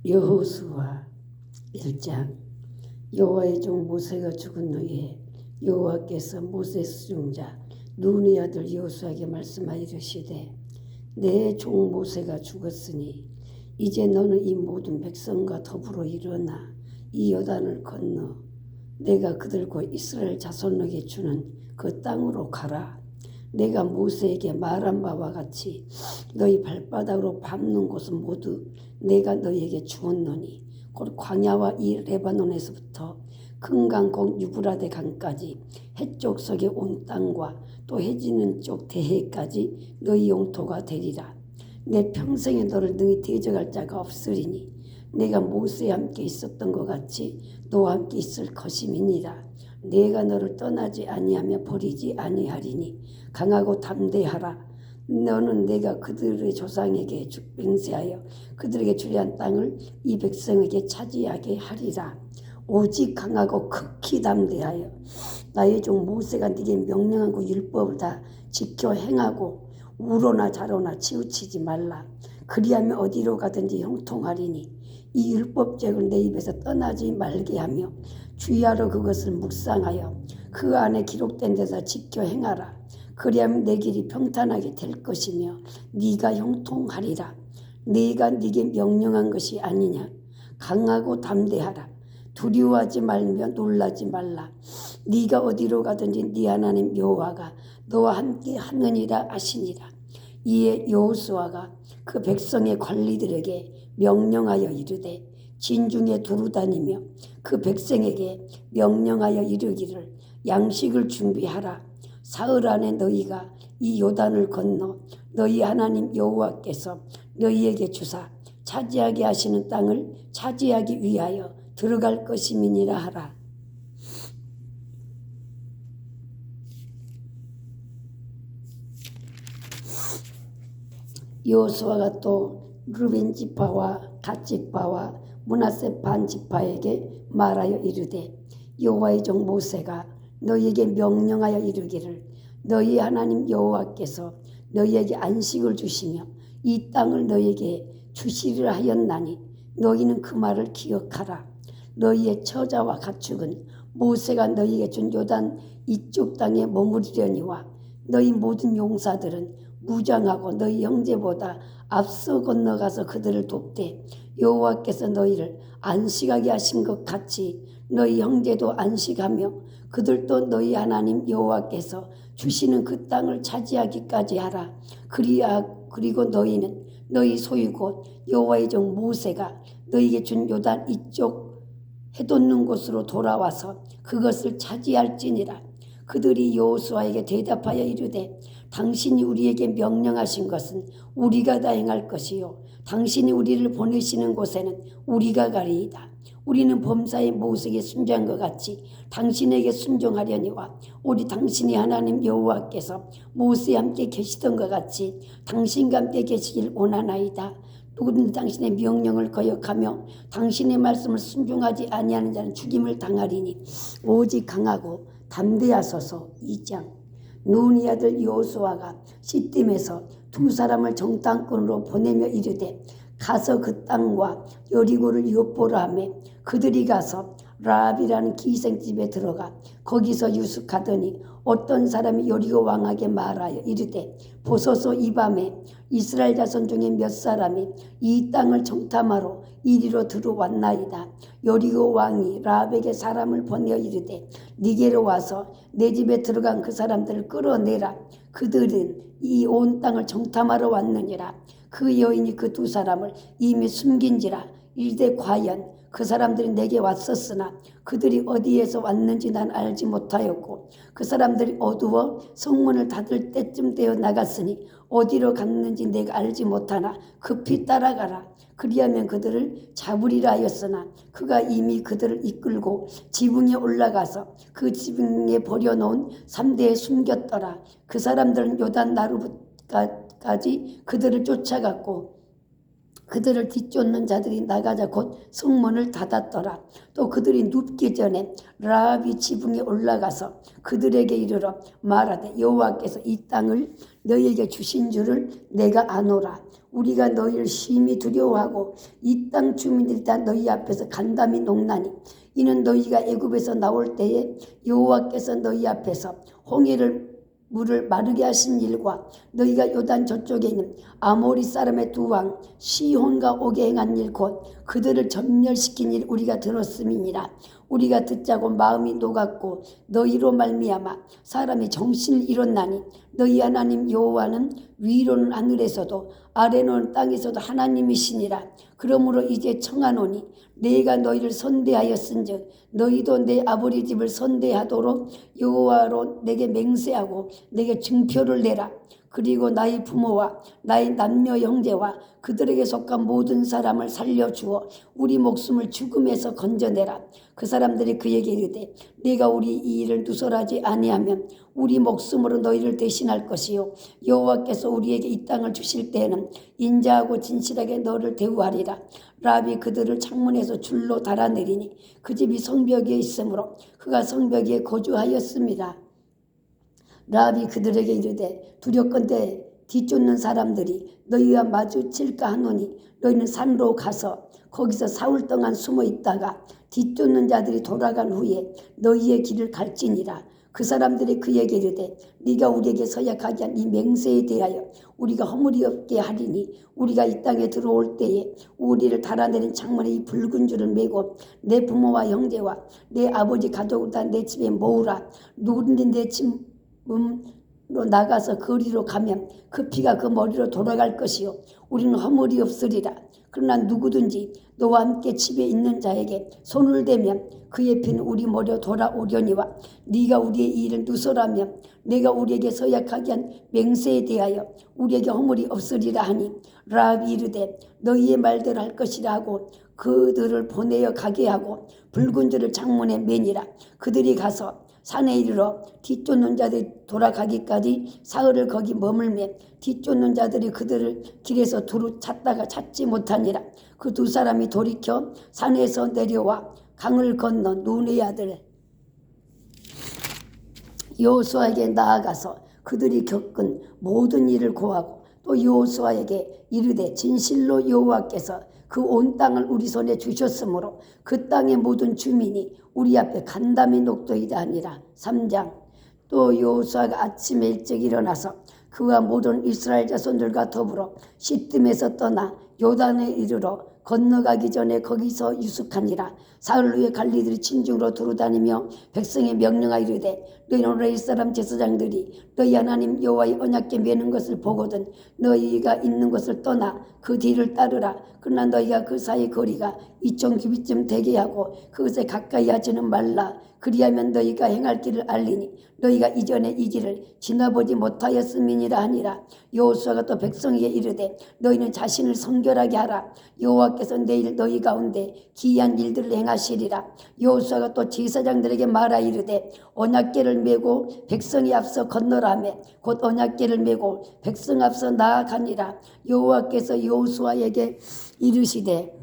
여호수아 1장. 여호와의 종 모세가 죽은 후에 여호와께서 모세 수종자 눈의 아들 여호수아에게 말씀하여 이르시되, 내 종 모세가 죽었으니 이제 너는 이 모든 백성과 더불어 일어나 이 요단을 건너 내가 그들과 이스라엘 자손에게 주는 그 땅으로 가라. 내가 모세에게 말한 바와 같이 너희 발바닥으로 밟는 곳은 모두 내가 너희에게 주었노니 곧 광야와 이 레바논에서부터 큰 강 곧 유브라데 강까지 해쪽 석의 온 땅과 또 해지는 쪽 대해까지 너희 영토가 되리라. 내 평생에 너를 능히 대적할 자가 없으리니 내가 모세와 함께 있었던 것 같이 너와 함께 있을 것임이니라. 내가 너를 떠나지 아니하며 버리지 아니하리니 강하고 담대하라. 너는 내가 그들의 조상에게 맹세하여 그들에게 주리한 땅을 이 백성에게 차지하게 하리라. 오직 강하고 극히 담대하여 나의 종 모세가 네게 명령한 그 율법을 다 지켜 행하고 우로나 좌로나 치우치지 말라. 그리하면 어디로 가든지 형통하리니 이 율법책을 내 입에서 떠나지 말게 하며 주야로 그것을 묵상하여 그 안에 기록된 데서 지켜 행하라. 그리하면 내 길이 평탄하게 될 것이며 네가 형통하리라. 네가 네게 명령한 것이 아니냐. 강하고 담대하라. 두려워하지 말며 놀라지 말라. 네가 어디로 가든지 네 하나님 여호와가 너와 함께 하느니라 하시니라. 이에 여호수아가 그 백성의 관리들에게 명령하여 이르되 진중에 두루 다니며 그 백성에게 명령하여 이르기를, 양식을 준비하라. 사흘 안에 너희가 이 요단을 건너 너희 하나님 여호와께서 너희에게 주사 차지하게 하시는 땅을 차지하기 위하여 들어갈 것임이니라 하라. 여호수아가 또 르벤 지파와 갓 지파와 므낫세 반 지파에게 말하여 이르되, 여호와의 종 모세가 너희에게 명령하여 이르기를, 너희 하나님 여호와께서 너희에게 안식을 주시며 이 땅을 너희에게 주시리라 하였나니 너희는 그 말을 기억하라. 너희의 처자와 가축은 모세가 너희에게 준 요단 이쪽 땅에 머무르려니와 너희 모든 용사들은 무장하고 너희 형제보다 앞서 건너가서 그들을 돕되 여호와께서 너희를 안식하게 하신 것 같이 너희 형제도 안식하며 그들도 너희 하나님 여호와께서 주시는 그 땅을 차지하기까지 하라. 그리고 너희는 너희 소유 곧 여호와의 종 모세가 너희에게 준 요단 이쪽 해돋는 곳으로 돌아와서 그것을 차지할지니라. 그들이 여호수아에게 대답하여 이르되, 당신이 우리에게 명령하신 것은 우리가 다 행할 것이요 당신이 우리를 보내시는 곳에는 우리가 가리이다. 우리는 범사의 모세에게 순종한 것 같이 당신에게 순종하려니와 우리 당신이 하나님 여호와께서 모세와 함께 계시던 것 같이 당신과 함께 계시길 원하나이다. 누구든지 당신의 명령을 거역하며 당신의 말씀을 순종하지 아니하는 자는 죽임을 당하리니 오직 강하고 담대하소서. 2장. 눈의 아들 여호수아가 시딤에서 두 사람을 정탐꾼으로 보내며 이르되, 가서 그 땅과 여리고를 엿보라 하며 그들이 가서 라합이라는 기생집에 들어가 거기서 유숙하더니 어떤 사람이 여리고 왕에게 말하여 이르되, 보소서 이 밤에 이스라엘 자손 중에 몇 사람이 이 땅을 정탐하러 이리로 들어왔나이다. 여리고 왕이 라합에게 사람을 보내어 이르되, 네게로 와서 내 집에 들어간 그 사람들을 끌어내라. 그들은 이 온 땅을 정탐하러 왔느니라. 그 여인이 그 두 사람을 이미 숨긴지라. 이르되, 과연 그 사람들이 내게 왔었으나 그들이 어디에서 왔는지 난 알지 못하였고 그 사람들이 어두워 성문을 닫을 때쯤 되어 나갔으니 어디로 갔는지 내가 알지 못하나 급히 따라가라. 그리하면 그들을 잡으리라 하였으나 그가 이미 그들을 이끌고 지붕에 올라가서 그 지붕에 버려놓은 삼대에 숨겼더라. 그 사람들은 요단 나루까지 그들을 쫓아갔고 그들을 뒤쫓는 자들이 나가자 곧 성문을 닫았더라. 또 그들이 눕기 전에 라합이 지붕에 올라가서 그들에게 이르러 말하되, 여호와께서 이 땅을 너희에게 주신 줄을 내가 아노라. 우리가 너희를 심히 두려워하고 이 땅 주민들이 다 너희 앞에서 간담이 녹나니 이는 너희가 애굽에서 나올 때에 여호와께서 너희 앞에서 홍해를 물을 마르게 하신 일과 너희가 요단 저쪽에 있는 아모리 사람의 두 왕 시혼과 오게 행한 일 곧 그들을 전멸시킨 일 우리가 들었음이니라. 우리가 듣자고 마음이 녹았고 너희로 말미암아 사람이 정신을 잃었나니 너희 하나님 여호와는 위로는 하늘에서도 아래로는 땅에서도 하나님이시니라. 그러므로 이제 청하노니 내가 너희를 선대하였은즉 너희도 내 아버지 집을 선대하도록 여호와로 내게 맹세하고 내게 증표를 내라. 그리고 나의 부모와 나의 남녀 형제와 그들에게 속한 모든 사람을 살려주어 우리 목숨을 죽음에서 건져내라. 그 사람들이 그에게 이르되 내가 우리 이 일을 누설하지 아니하면 우리 목숨으로 너희를 대신할 것이요 여호와께서 우리에게 이 땅을 주실 때에는 인자하고 진실하게 너를 대우하리라. 라합이 그들을 창문에서 줄로 달아내리니 그 집이 성벽 위에 있으므로 그가 성벽 위에 거주하였습니다. 라합이 그들에게 이르되 두렵건대 뒤쫓는 사람들이 너희와 마주칠까 하노니 너희는 산으로 가서 거기서 사흘 동안 숨어 있다가 뒤쫓는 자들이 돌아간 후에 너희의 길을 갈지니라. 그 사람들이 그에게 이르되 네가 우리에게 서약하게 한 이 맹세에 대하여 우리가 허물이 없게 하리니 우리가 이 땅에 들어올 때에 우리를 달아내린 창문에 이 붉은 줄을 메고 내 부모와 형제와 내 아버지 가족을 다 내 집에 모으라. 누구든지 내 집으로 나가서 거리로 가면 그 피가 그 머리로 돌아갈 것이요 우리는 허물이 없으리라. 그러나 누구든지 너와 함께 집에 있는 자에게 손을 대면 그의 피는 우리 머리로 돌아오려니와 네가 우리의 이 일을 누설하면 내가 우리에게 서약하게 한 맹세에 대하여 우리에게 허물이 없으리라 하니 라합이 이르되 너희의 말대로 할 것이라 하고 그들을 보내어 가게 하고 붉은 줄을 창문에 매니라. 그들이 가서 산에 이르러 뒤쫓는 자들이 돌아가기까지 사흘을 거기 머물매 뒤쫓는 자들이 그들을 길에서 두루 찾다가 찾지 못하니라. 그 두 사람이 돌이켜 산에서 내려와 강을 건너 눈의 아들 여호수아에게 나아가서 그들이 겪은 모든 일을 고하고 또 여호수아에게 이르되 진실로 여호와께서 그 온 땅을 우리 손에 주셨으므로 그 땅의 모든 주민이 우리 앞에 간담이 녹도이다 하니라. 3장. 또 여호수아가 아침에 일찍 일어나서 그와 모든 이스라엘 자손들과 더불어 시뜸에서 떠나 요단에 이르러 건너가기 전에 거기서 유숙하니라. 사흘 후에 갈리들이 진중으로 두루다니며 백성의 명령하 이르되 너희는 오늘 이스라엘 제사장들이 너희 하나님 여호와의 언약궤 매는 것을 보거든 너희가 있는 곳을 떠나 그 뒤를 따르라. 그러나 너희가 그 사이 거리가 2,000규빗쯤 되게 하고 그것에 가까이 하지는 말라. 그리하면 너희가 행할 길을 알리니 너희가 이전에 이 길을 지나보지 못하였음이니라 하니라. 여호수아가 또 백성에게 이르되 너희는 자신을 성결하게 하라. 여호와께서 내일 너희 가운데 기이한 일들을 행하시리라. 여호수아가 또 제사장들에게 말하 이르되 언약궤를 메고 백성이 앞서 건너라매 곧 언약궤를 메고 백성 앞서 나아가니라. 여호와께서 여호수아에게 이르시되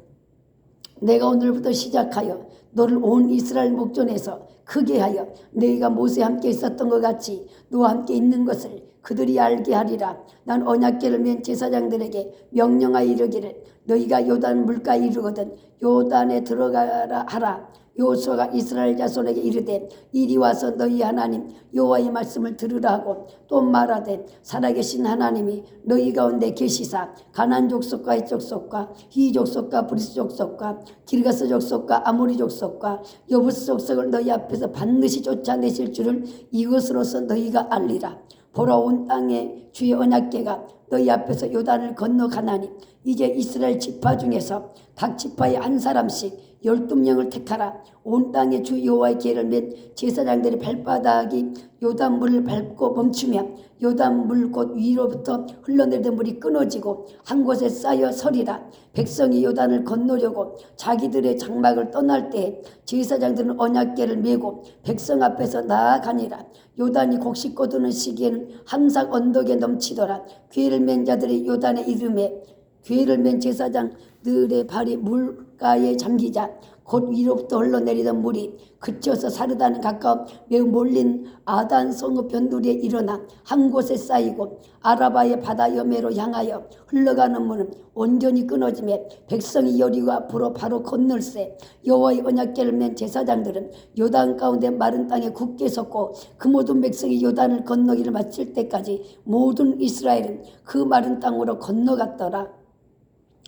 내가 오늘부터 시작하여 너를 온 이스라엘 목전에서 크게 하여 너희가 모세와 함께 있었던 것 같이 너와 함께 있는 것을 그들이 알게 하리라. 난 언약궤를 맨 제사장들에게 명령하여 이르기를 너희가 요단 물가에 이르거든 요단에 들어가라 하라. 여호수아가 이스라엘 자손에게 이르되 이리 와서 너희 하나님 여호와의 말씀을 들으라 하고 또 말하되 살아계신 하나님이 너희 가운데 계시사 가나안 족속과 헷 족속과 히 족속과 브리스 족속과 기르가스 족속과 아모리 족속과 여부스 족속을 너희 앞에서 반드시 쫓아내실 줄을 이것으로서 너희가 알리라. 보라 온 땅에 주의 언약궤가 너희 앞에서 요단을 건너가나니 이제 이스라엘 지파 중에서 각 지파에 한 사람씩 12명을 택하라. 온 땅에 주 여호와의 궤를 맨 제사장들의 발바닥이 요단 물을 밟고 멈추면 요단 물 곧 위로부터 흘러내리던 물이 끊어지고 한 곳에 쌓여 서리라. 백성이 요단을 건너려고 자기들의 장막을 떠날 때 제사장들은 언약궤를 메고 백성 앞에서 나아가니라. 요단이 곡식 거두는 시기에는 항상 언덕에 넘치더라. 궤를 맨 자들이 요단에 이름에 궤를 맨 제사장들의 발이 물가에 잠기자 곧 위로부터 흘러내리던 물이 그쳐서 사르다는 가까운 매우 몰린 아단 성읍 변두리에 일어나 한 곳에 쌓이고 아라바의 바다 여매로 향하여 흘러가는 물은 온전히 끊어지며 백성이 여리고 앞으로 바로 건널세. 여호와의 언약궤를 맨 제사장들은 요단 가운데 마른 땅에 굳게 섰고 그 모든 백성이 요단을 건너기를 마칠 때까지 모든 이스라엘은 그 마른 땅으로 건너갔더라.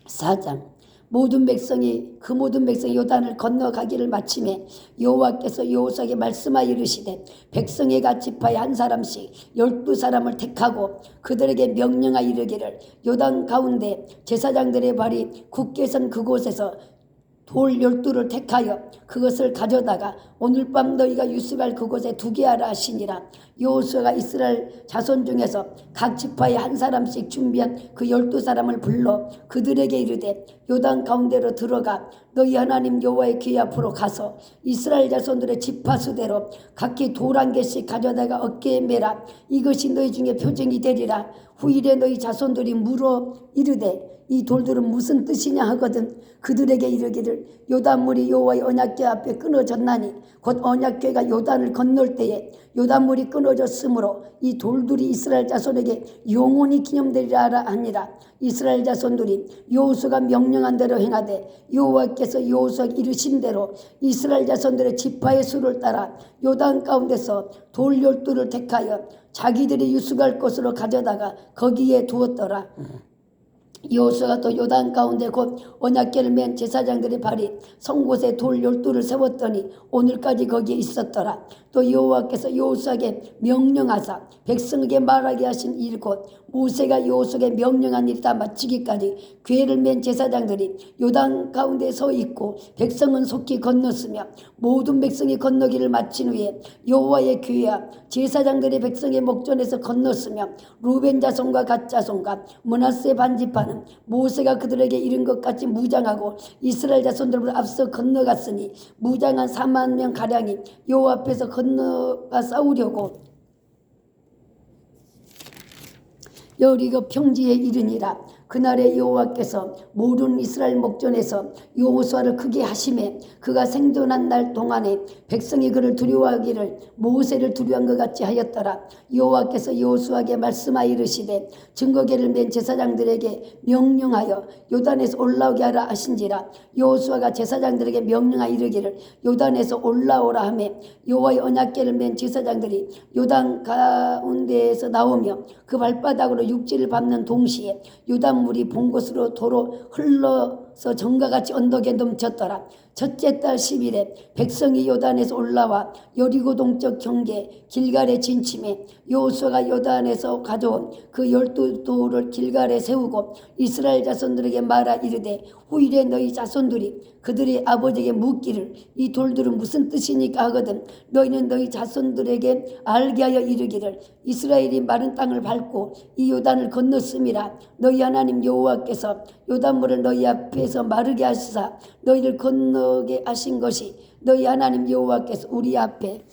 4장. 그 모든 백성이 요단을 건너가기를 마침에 여호와께서 여호수아에게 말씀하여 이르시되 백성의 각 지파에 한 사람씩 12사람을 택하고 그들에게 명령하여 이르기를 요단 가운데 제사장들의 발이 굳게 선 그곳에서 돌 12를 택하여 그것을 가져다가 오늘 밤 너희가 유숙할 그곳에 두게 하라 하시니라. 여호수아가 이스라엘 자손 중에서 각 지파에 한 사람씩 준비한 그 12사람을 불러 그들에게 이르되 요단 가운데로 들어가 너희 하나님 여호와의 궤 앞으로 가서 이스라엘 자손들의 지파 수대로 각기 돌 한 개씩 가져다가 어깨에 매라. 이것이 너희 중에 표징이 되리라. 후일에 너희 자손들이 물어 이르되 이 돌들은 무슨 뜻이냐 하거든 그들에게 이르기를 요단물이 여호와의 언약궤 앞에 끊어졌나니 곧 언약궤가 요단을 건널 때에 요단물이 끊어졌으므로 이 돌들이 이스라엘 자손에게 영원히 기념되리라 하니라. 이스라엘 자손들이 여호수아가 명령한 대로 행하되 여호와께서 여호수아에게 이르신 대로 이스라엘 자손들의 지파의 수를 따라 요단 가운데서 돌 12를 택하여 자기들이 유숙할 곳으로 가져다가 거기에 두었더라. 여호수아가 또 요단 가운데 곧 언약궤를 맨 제사장들의 발이 선 곳에 돌 12를 세웠더니 오늘까지 거기에 있었더라. 또 여호와께서 여호수아에게 명령하사 백성에게 말하게 하신 일 곧 모세가 여호수아에게 명령한 일이 다 마치기까지 궤를 맨 제사장들이 요단 가운데 서 있고 백성은 속히 건넜으며 모든 백성이 건너기를 마친 후에 여호와의 궤와 제사장들이 백성의 목전에서 건넜으며 루벤 자손과 갓 자손과 므낫세 반지파는 모세가 그들에게 이른 것 같이 무장하고 이스라엘 자손들보다 앞서 건너갔으니 무장한 4만 명 가량이 여호와 앞에서 건너가 싸우려고 여리고 평지에 이르니라. 그날에 여호와께서 모든 이스라엘 목전에서 여호수아를 크게 하심에 그가 생존한 날 동안에 백성이 그를 두려워하기를 모세를 두려워한 것 같이 하였더라. 여호와께서 여호수아에게 말씀하여 이르시되 증거궤를 맨 제사장들에게 명령하여 요단에서 올라오게 하라 하신지라. 여호수아가 제사장들에게 명령하여 이르기를 요단에서 올라오라 하매 여호와의 언약궤를 맨 제사장들이 요단 가운데에서 나오며 그 발바닥으로 육지를 밟는 동시에 요단 물이 본 곳으로 도로 흘러서 정가같이 언덕에 넘쳤더라. 첫째 달 10일에 백성이 요단에서 올라와 여리고 동쪽 경계 길갈에 진침해 여호수아가 요단에서 가져온 그 12돌을 길갈에 세우고 이스라엘 자손들에게 말하 이르되 후일에 너희 자손들이 그들의 아버지에게 묻기를 이 돌들은 무슨 뜻이니까 하거든 너희는 너희 자손들에게 알게 하여 이르기를 이스라엘이 마른 땅을 밟고 이 요단을 건넜음이라. 너희 하나님 여호와께서 요단물을 너희 앞에서 마르게 하시사 너희를 건너게 하신 것이 너희 하나님 여호와께서 우리 앞에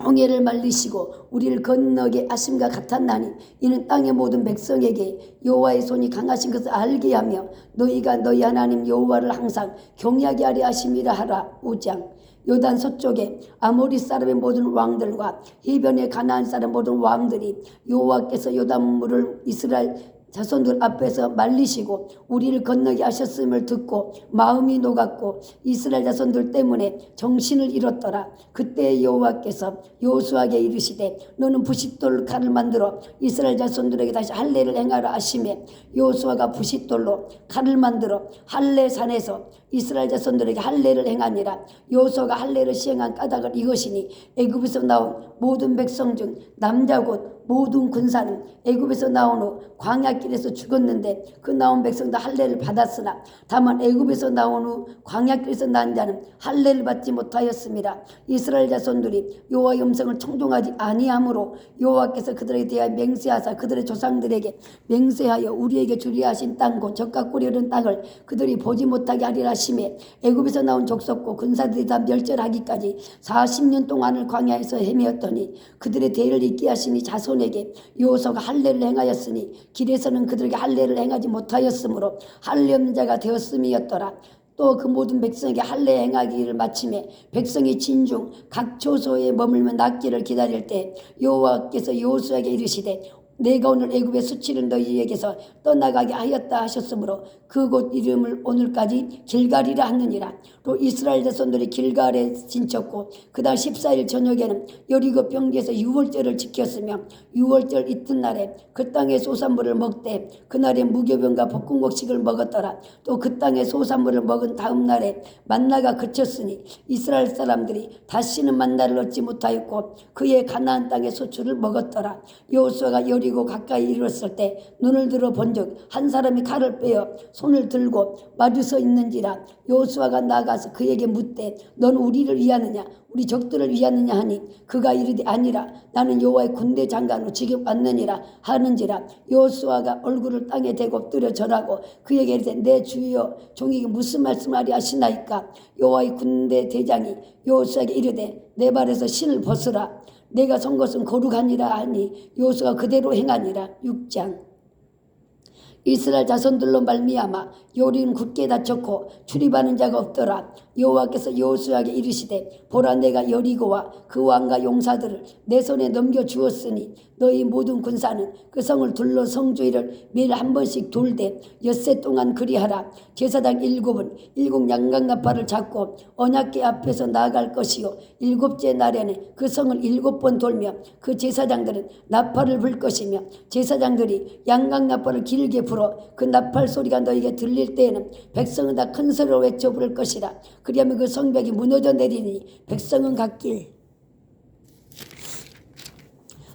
홍해를 말리시고 우리를 건너게 하심과 같았나니 이는 땅의 모든 백성에게 여호와의 손이 강하신 것을 알게 하며 너희가 너희 하나님 여호와를 항상 경외하게 하려 하심이라 하라. 5장. 요단 서쪽에 아모리 사람의 모든 왕들과 해변의 가나안 사람 모든 왕들이 여호와께서 요단물을 이스라엘 자손들 앞에서 말리시고 우리를 건너게 하셨음을 듣고 마음이 녹았고 이스라엘 자손들 때문에 정신을 잃었더라. 그때 여호와께서 여호수아에게 이르시되 너는 부싯돌 칼을 만들어 이스라엘 자손들에게 다시 할례를 행하라 하시매 여호수아가 부싯돌로 칼을 만들어 할례산에서 이스라엘 자손들에게 할례를 행하니라. 여호수아가 할례를 시행한 까닭은 이것이니 애굽에서 나온 모든 백성 중 남자 곧 모든 군사는 애굽에서 나온 후 광야길에서 죽었는데 그 나온 백성도 할례를 받았으나 다만 애굽에서 나온 후 광야길에서 난 자는 할례를 받지 못하였습니다. 이스라엘 자손들이 여호와의 음성을 청종하지 아니하므로 여호와께서 그들에게 대하여 맹세하사 그들의 조상들에게 맹세하여 우리에게 주리라 하신 땅 곧 젖과 꿀이 흐르는 땅을 그들이 보지 못하게 하리라 하시매 애굽에서 나온 족속과 군사들이 다 멸절하기까지 40년 동안을 광야에서 헤매었더니 그들의 대를 잇게 하시니 자손에게 여호수아가 할례를 행하였으니 길에서는 그들에게 할례를 행하지 못하였으므로 할례 없는 자가 되었음이었더라. 또 그 모든 백성에게 할례 행하기를 마침에 백성이 진중 각 초소에 머물며 낫기를 기다릴 때 여호와께서 여호수아에게 이르시되 내가 오늘 애굽의 수치를 너희에게서 떠나가게 하였다 하셨으므로 그곳 이름을 오늘까지 길갈이라 하느니라. 또 이스라엘 자손들이 길갈에 진쳤고 그달 14일 저녁에는 여리고 평지에서 유월절을 지켰으며 유월절 이튿날에 그 땅의 소산물을 먹되 그날에 무교병과 볶음곡식을 먹었더라. 또 그 땅의 소산물을 먹은 다음 날에 만나가 그쳤으니 이스라엘 사람들이 다시는 만나를 얻지 못하였고 그의 가나안 땅의 소출을 먹었더라. 여호수아가 여리고 가까이 이르렀을 때 눈을 들어 본즉 한 사람이 칼을 빼어 손을 들고 마주서 있는지라. 여호수아가 나가서 그에게 묻되 넌 우리를 위하느냐 우리 적들을 위하느냐 하니 그가 이르되 아니라 나는 여호와의 군대 장관으로 지금 왔느니라 하는지라. 여호수아가 얼굴을 땅에 대고 엎드려 절하고 그에게 이르되 내 주여 종에게 무슨 말씀하리 하시나이까. 여호와의 군대 대장이 여호수아에게 이르되 내 발에서 신을 벗으라 내가 선 것은 거룩하니라 하니 여호수아가 그대로 행하니라. 6장. 이스라엘 자손들로 말미암아 요리는 굳게 닫혔고 출입하는 자가 없더라. 여호와께서 여호수아에게 이르시되 보라 내가 여리고와 그 왕과 용사들을 내 손에 넘겨주었으니 너희 모든 군사는 그 성을 둘러 성주의를 매일 한 번씩 돌되 엿새 동안 그리하라. 제사장 7은 7 양강나팔을 잡고 언약궤 앞에서 나아갈 것이요 7째 날에는 그 성을 7번 돌며 그 제사장들은 나팔을 불 것이며 제사장들이 양강나팔을 길게 불어 그 나팔 소리가 너희에게 들릴 때에는 백성은 다 큰 소리로 외쳐 부를 것이라. 그리하면 그 성벽이 무너져 내리니 백성은 갓길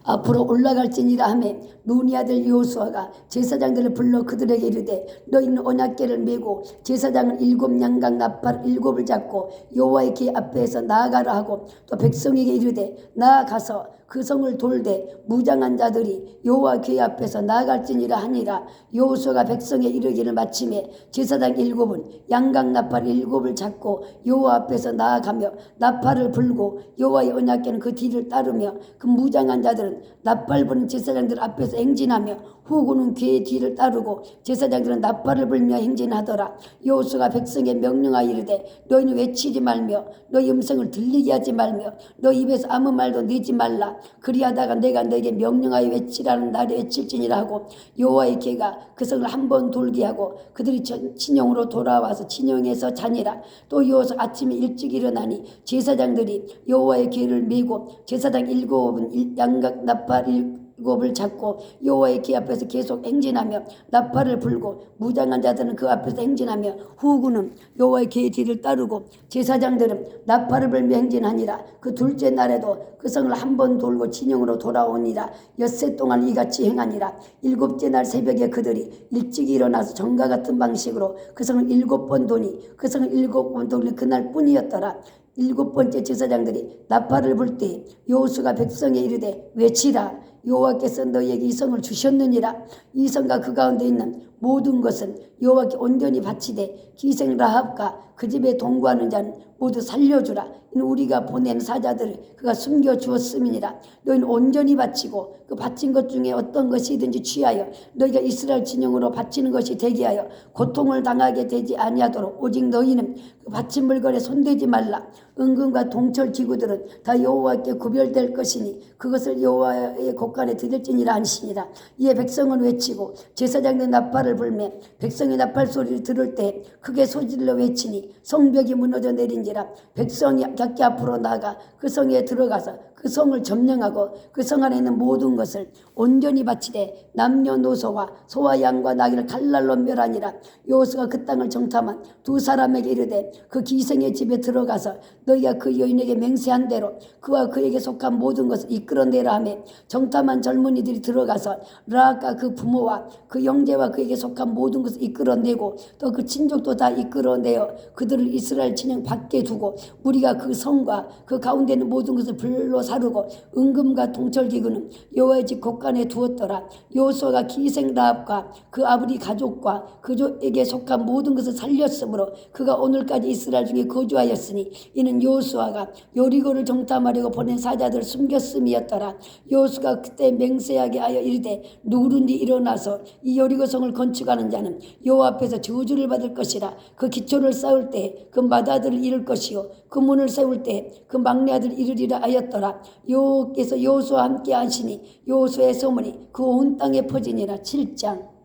앞으로 올라갈지니라 하며 눈이 아들 여호수아가 제사장들을 불러 그들에게 이르되 너희는 언약궤를 메고 제사장은 7 양강 나팔 7을 잡고 여호와의 궤 앞에서 나아가라 하고 또 백성에게 이르되 나아가서 그 성을 돌되 무장한 자들이 여호와 궤 앞에서 나아갈지니라 하니라. 여호수아가 백성에 이르기를 마침에 제사장 7은 양강 나팔 7을 잡고 여호와 앞에서 나아가며 나팔을 불고 여호와의 언약궤는 그 뒤를 따르며 그 무장한 자들은 나팔 부는 제사장들 앞에서 행진하며 후군은 궤의 뒤를 따르고 제사장들은 나팔을 불며 행진하더라. 여호수아가 백성에 명령하여 이르되 너희는 외치지 말며 너희 음성을 들리게 하지 말며 너희 입에서 아무 말도 내지 말라. 그리하다가 내가 너에게 명령하여 외치라는 날에 외칠지니라 하고 여호와의 궤가 그 성을 한 번 돌게 하고 그들이 진영으로 돌아와서 진영에서 자니라. 또 여호수아 아침에 일찍 일어나니 제사장들이 여호와의 궤를 메고 제사장 7은 양각 나팔 7을 잡고 여호와의 궤 앞에서 계속 행진하며 나팔을 불고 무장한 자들은 그 앞에서 행진하며 후군은 여호와의 궤의 뒤를 따르고 제사장들은 나팔을 불며 행진하니라. 그 둘째 날에도 그 성을 한 번 돌고 진영으로 돌아오니라. 엿새 동안 이같이 행하니라. 7째 날 새벽에 그들이 일찍 일어나서 전과 같은 방식으로 그 성을 7번 도니 그 성을 7번 돌리 그날 뿐이었더라. 7번째 제사장들이 나팔을 불 때 여호수아가 백성에 이르되 외치라. 여호와께서 너희에게 이 성을 주셨느니라. 이 성과 그 가운데 있는 모든 것은 여호와께 온전히 바치되 기생 라합과 그 집에 동거하는 자는 모두 살려주라. 이는 우리가 보낸 사자들을 그가 숨겨주었음이니라. 너희는 온전히 바치고 그 바친 것 중에 어떤 것이든지 취하여 너희가 이스라엘 진영으로 바치는 것이 되게 하여 고통을 당하게 되지 아니하도록 오직 너희는 그 바친 물건에 손대지 말라. 은금과 동철 기구들은 다 여호와께 구별될 것이니 그것을 여호와의 곳간에 드릴지니라 하시니라. 이에 백성은 외치고 제사장들 나팔을 불매 백성의 나팔 소리를 들을 때 크게 소질러 외치니 성벽이 무너져 내린지라. 백성이 각기 앞으로 나가 그 성에 들어가서 그 성을 점령하고 그 성 안에 있는 모든 것을 온전히 바치되 남녀노소와 소와 양과 나귀를 칼날로 멸하니라. 여호수아가 그 땅을 정탐한 두 사람에게 이르되 그 기생의 집에 들어가서 너희가 그 여인에게 맹세한 대로 그와 그에게 속한 모든 것을 이끌어내라 하며 정탐한 젊은이들이 들어가서 라합과 그 부모와 그 형제와 그에게 속한 모든 것을 이끌어내고 또 그 친족도 다 이끌어내어 그들을 이스라엘 진영 밖에 두고 우리가 그 성과 그 가운데 있는 모든 것을 불로 사르고 은금과 동철기구는 여호와의 집 곳간에 두었더라. 여호수아가 기생 라합과 그 아버지 가족과 그족에게 속한 모든 것을 살렸으므로 그가 오늘까지 이스라엘 중에 거주하였으니 이는 이는 여호수아가 여리고를 정탐하려고 보낸 사자들 숨겼음이었더라. 여호수아가 그때 맹세하게 하여 이르되 누구든지 일어나서 이 여리고성을 건축하는 자는 여호와 앞에서 저주를 받을 것이라. 그 기초를 쌓을 때 그 맏아들을 이룰 것이요 그 문을 세울 때 그 막내 아들을 이루리라 하였더라. 여호와께서 여호수아와 함께 하시니 여호수아의 소문이 그 온 땅에 퍼지니라. 7장.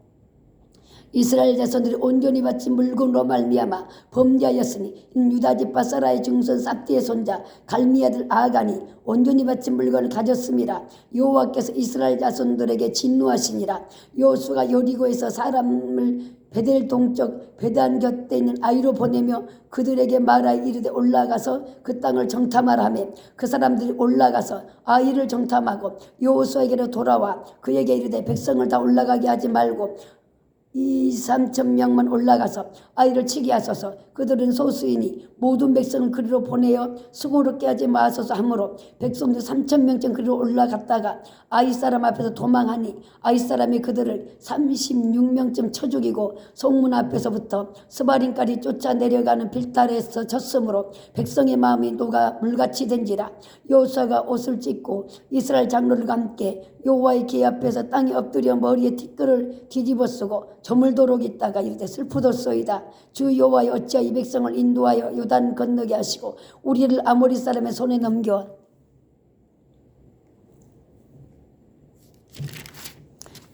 이스라엘 자손들이 온전히 바친 물건으로 말미암아 범죄하였으니 유다 지파 사라의 증손 삽디의 손자 갈미 아들 아간이 온전히 바친 물건을 가졌음이라. 여호와께서 이스라엘 자손들에게 진노하시니라. 여호수아가 여리고에서 사람을 베델 동쪽 베단 곁에 있는 아이로 보내며 그들에게 말하여 이르되 올라가서 그 땅을 정탐하라 하며 그 사람들이 올라가서 아이를 정탐하고 여호수아에게로 돌아와 그에게 이르되 백성을 다 올라가게 하지 말고 2,3,000명만 올라가서 아이를 치게 하소서. 그들은 소수이니 모든 백성을 그리로 보내어 수고롭게 하지 마소서 하므로 백성들 3,000명쯤 그리로 올라갔다가 아이 사람 앞에서 도망하니 아이 사람이 그들을 36명쯤 쳐 죽이고 성문 앞에서부터 스바림까지 쫓아 내려가는 빌탈에서 쳤으므로 백성의 마음이 녹아 물같이 된지라. 여호수아가 옷을 찢고 이스라엘 장로들과 함께 여호와의 궤 앞에서 땅에 엎드려 머리에 티끌을 뒤집어 쓰고 저물도록 있다가 이르되 슬프도소이다. 주 여호와여 어찌하여 이 백성을 인도하여 요단 건너게 하시고 우리를 아모리 사람의 손에 넘겨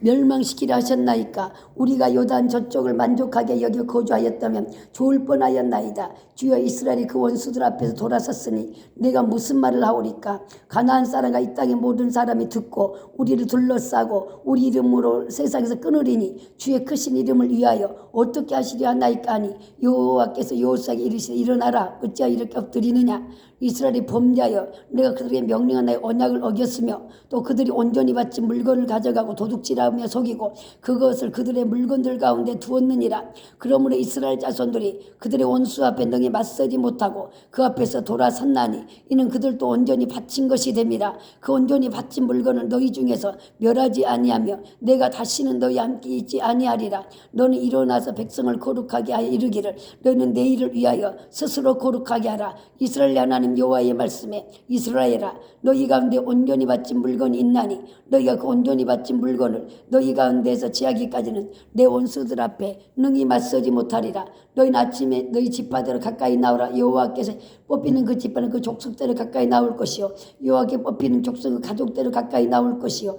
멸망시키려 하셨나이까. 우리가 요단 저쪽을 만족하게 여겨 거주하였다면 좋을 뻔하였나이다. 주여 이스라엘이 그 원수들 앞에서 돌아섰으니 내가 무슨 말을 하오리까. 가나안 사람과 이 땅의 모든 사람이 듣고 우리를 둘러싸고 우리 이름으로 세상에서 끊으리니 주의 크신 이름을 위하여 어떻게 하시려 하나이까 하니 여호와께서 여호수아에게 이르시되 일어나라. 어찌하여 이렇게 엎드리느냐. 이스라엘이 범죄하여 내가 그들에게 명령한 나의 언약을 어겼으며 또 그들이 온전히 바친 물건을 가져가고 도둑질하며 속이고 그것을 그들의 물건들 가운데 두었느니라. 그러므로 이스라엘 자손들이 그들의 원수 앞에 능히 맞서지 못하고 그 앞에서 돌아섰나니 이는 그들도 온전히 바친 것이 됨이라. 그 온전히 바친 물건을 너희 중에서 멸하지 아니하며 내가 다시는 너희와 함께 있지 아니하리라. 너는 일어나서 백성을 거룩하게 하여 이르기를 너희는 내일을 위하여 스스로 거룩하게 하라. 이스라엘 하나님 여호와의 말씀에 이스라엘아 너희 가운데 온전히 바친 물건이 있나니 너희가 그 온전히 바친 물건을 너희 가운데에서 취하기까지는 내 원수들 앞에 능히 맞서지 못하리라. 너희는 아침에 너희 지파대로 가까이 나오라. 여호와께서 뽑히는 그 지파는 그 족속대로 가까이 나올 것이요 여호와께 뽑히는 족속은 그 가족대로 가까이 나올 것이요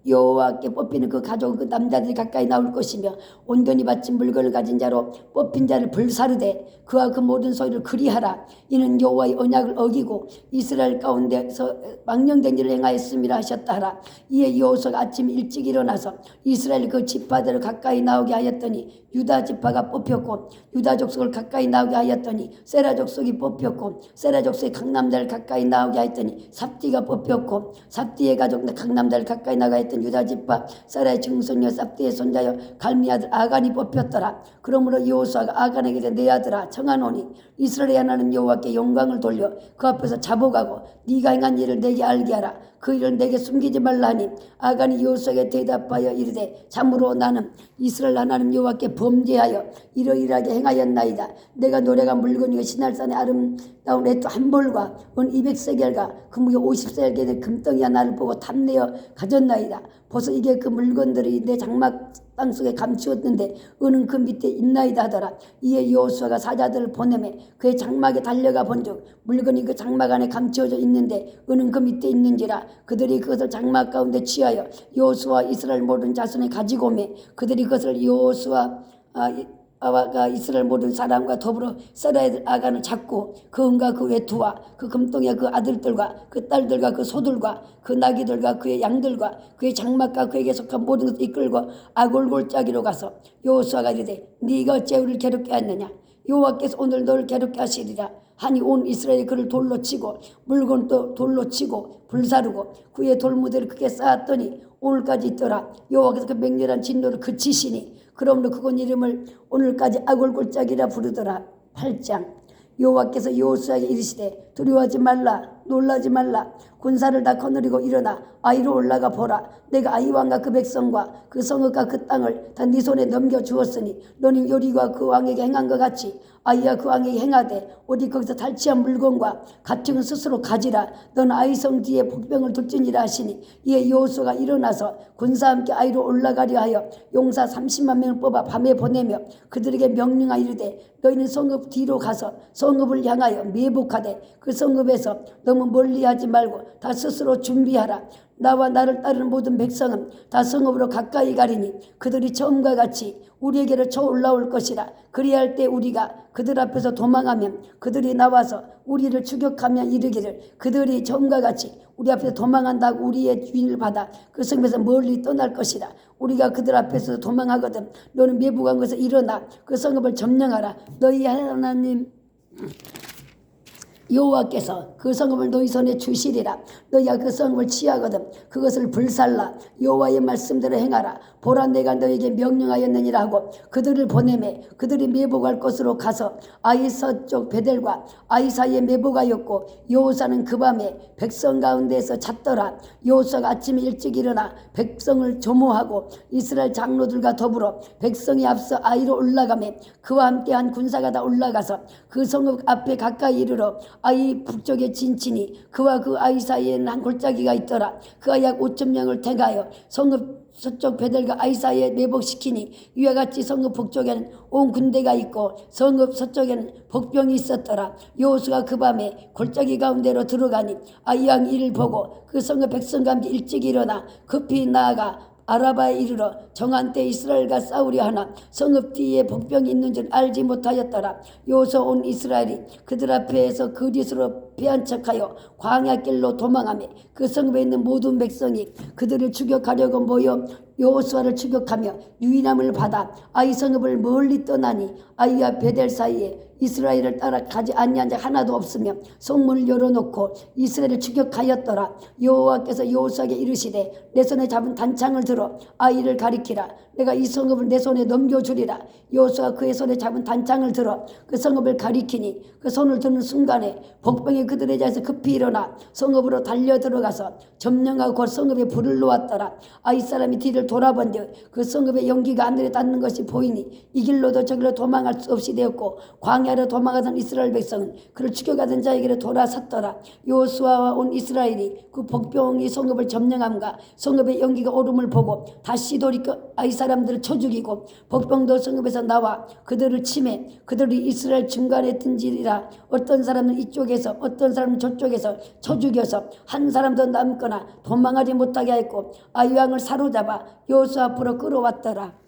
여호와께 뽑히는 그 가족 그 남자들이 가까이 나올 것이며 온전히 바친 물건을 가진 자로 뽑힌 자를 불사르되 그와 그 모든 소유를 그리하라. 이는 여호와의 언약을 어기고 이스라엘 가운데서 망령된 일을 행하였음이라 하셨다 하라. 이에 여호수아가 아침 일찍 일어나서 이스라엘 그 지파들을 가까이 나오게 하였더니 유다 지파가 뽑혔고 유다 족속을 가까이 나오게 하였더니 세라 족속이 뽑혔고 세라 족속의 각 남자를 가까이 나오게 하였더니 삽디가 뽑혔고 삽디의 가족 각 남자를 가까이 나오게 하였더니 유다 지파 세라의 증손녀 삽디의 손자여 갈미 아들 아간이 뽑혔더라. 그러므로 여호수아가 아간에게 내 아들아 청하노니 이스라엘의 하나님 여호와께 영광을 돌려 그 앞에서 자복하고 네가 행한 일을 내게 알게 하라. 그 일을 내게 숨기지 말라 하니 아간이 여호수아에게 대답하여 이르되 참으로 나는 이스라엘 하나님 여호와께 범죄하여 이러이러하게 행하였나이다. 내가 노래가 물건이고 시날산의 아름다운 애토 한 벌과 은 200세겔과 금무게 50세겔 된 금덩이가 나를 보고 탐내어 가졌나이다. 벌써 이게 그 물건들이 내 장막 땅속에 감추었는데 은은 그 밑에 있나이다 하더라. 이에 여호수아가 사자들을 보내매 그의 장막에 달려가 본즉 물건이 그 장막 안에 감추어져 있는데 은은 그 밑에 있는지라. 그들이 그것을 장막 가운데 취하여 여호수아 이스라엘 모든 자손에 가지고 오매 그들이 그것을 여호수아가 이스라엘 모든 사람과 더불어 세라의 아간을 잡고 그 은과 그 외투와 그 금덩이와 그 아들들과 그 딸들과 그 소들과 그 나귀들과 그의 양들과 그의 장막과 그에게 속한 모든 것을 이끌고 아골골짜기로 가서 여호수아가 이르되 네가 어찌 우리를 괴롭게 하느냐. 여호와께서 오늘 너를 괴롭게 하시리라 하니 온 이스라엘이 그를 돌로 치고 물건도 돌로 치고 불사르고 그의 돌무대를 크게 쌓았더니 오늘까지 있더라. 여호와께서 그 맹렬한 진노를 그치시니 그러므로 그곳 이름을 오늘까지 아골골짜기라 부르더라. 8장. 여호와께서 여호수아에게 이르시되 두려워하지 말라 놀라지 말라 군사를 다 거느리고 일어나 아이로 올라가 보라. 내가 아이 왕과 그 백성과 그 성읍과 그 땅을 다 네 손에 넘겨주었으니 너는 요리와 그 왕에게 행한 것 같이 아이와 그 왕에게 행하되 어디 거기서 탈취한 물건과 가축은 스스로 가지라. 너는 아이성 뒤에 복병을 둘지니라 하시니 이에 여호수아가 일어나서 군사와 함께 아이로 올라가려 하여 용사 30만 명을 뽑아 밤에 보내며 그들에게 명령하여 이르되 너희는 성읍 뒤로 가서 성읍을 향하여 매복하되 그 성읍에서 너무 멀리하지 말고 다 스스로 준비하라. 나와 나를 따르는 모든 백성은 다 성읍으로 가까이 가리니 그들이 처음과 같이 우리에게로 쳐 올라올 것이라. 그리할 때 우리가 그들 앞에서 도망하면 그들이 나와서 우리를 추격하며 이르기를 그들이 처음과 같이 우리 앞에서 도망한다고 우리의 주인을 받아 그 성에서 멀리 떠날 것이라. 우리가 그들 앞에서 도망하거든 너는 매복한 것에 일어나 그 성읍을 점령하라. 너희 하나님 여호와께서 그 성읍을 너희 손에 주시리라. 너희가 그 성읍을 취하거든 그것을 불살라. 여호와의 말씀대로 행하라. 보라 내가 너희에게 명령하였느니라 하고 그들을 보내매 그들이 매복할 곳으로 가서 아이 서쪽 베델과 아이 사이에 매복하였고 여호수아는 그 밤에 백성 가운데에서 잤더라. 여호수아가 아침에 일찍 일어나 백성을 조모하고 이스라엘 장로들과 더불어 백성이 앞서 아이로 올라가매 그와 함께한 군사가 다 올라가서 그 성읍 앞에 가까이 이르러 아이 북쪽에 진치니 그와 그 아이 사이에는 한 골짜기가 있더라. 그가 약 5천 명을 택하여 성읍 서쪽 베델과 아이 사이에 매복시키니 이와 같이 성읍 북쪽에는 온 군대가 있고 성읍 서쪽에는 복병이 있었더라. 여호수아가 그 밤에 골짜기 가운데로 들어가니 아이 왕 이를 보고 그 성읍 백성과 함께 일찍 일어나 급히 나아가 아라바에 이르러 정한 때 이스라엘과 싸우려 하나 성읍 뒤에 복병이 있는 줄 알지 못하였더라. 여호수아 온 이스라엘이 그들 앞에서 거짓으로 패한 척하여 광야길로 도망하며 그 성읍에 있는 모든 백성이 그들을 추격하려고 모여 여호수아를 추격하며 유인함을 받아 아이 성읍을 멀리 떠나니 아이와 베델 사이에 이스라엘을 따라 가지 아니한 자 하나도 없으며 성문을 열어놓고 이스라엘을 추격하였더라. 여호와께서 여호수아에게 이르시되 내 손에 잡은 단창을 들어 아이를 가리키라. 내가 이 성읍을 내 손에 넘겨주리라. 여호수아가 그의 손에 잡은 단창을 들어 그 성읍을 가리키니 그 손을 드는 순간에 복병이 그들의 자리에서 급히 일어나 성읍으로 달려 들어가서 점령하고 곧 성읍에 불을 놓았더라. 아이 사람이 뒤를 돌아본즉 그 성읍의 연기가 하늘에 닿는 것이 보이니 이 길로도 저 길로 도망할 수 없이 되었고 광야로 도망하던 이스라엘 백성은 그를 추격하던 자에게로 돌아섰더라. 여호수아와 온 이스라엘이 그 복병이 성읍을 점령함과 성읍의 연기가 오름을 보고 다시 돌이켜 아이 사람들을 쳐 죽이고 복병도 성읍에서 나와 그들을 치매 그들이 이스라엘 중간에 든지리라. 어떤 사람은 이쪽에서 어떤 사람은 저쪽에서 쳐 죽여서 한 사람도 남거나 도망하지 못하게 하였고 아이 왕을 사로잡아 여호수아 앞으로 끌어왔더라.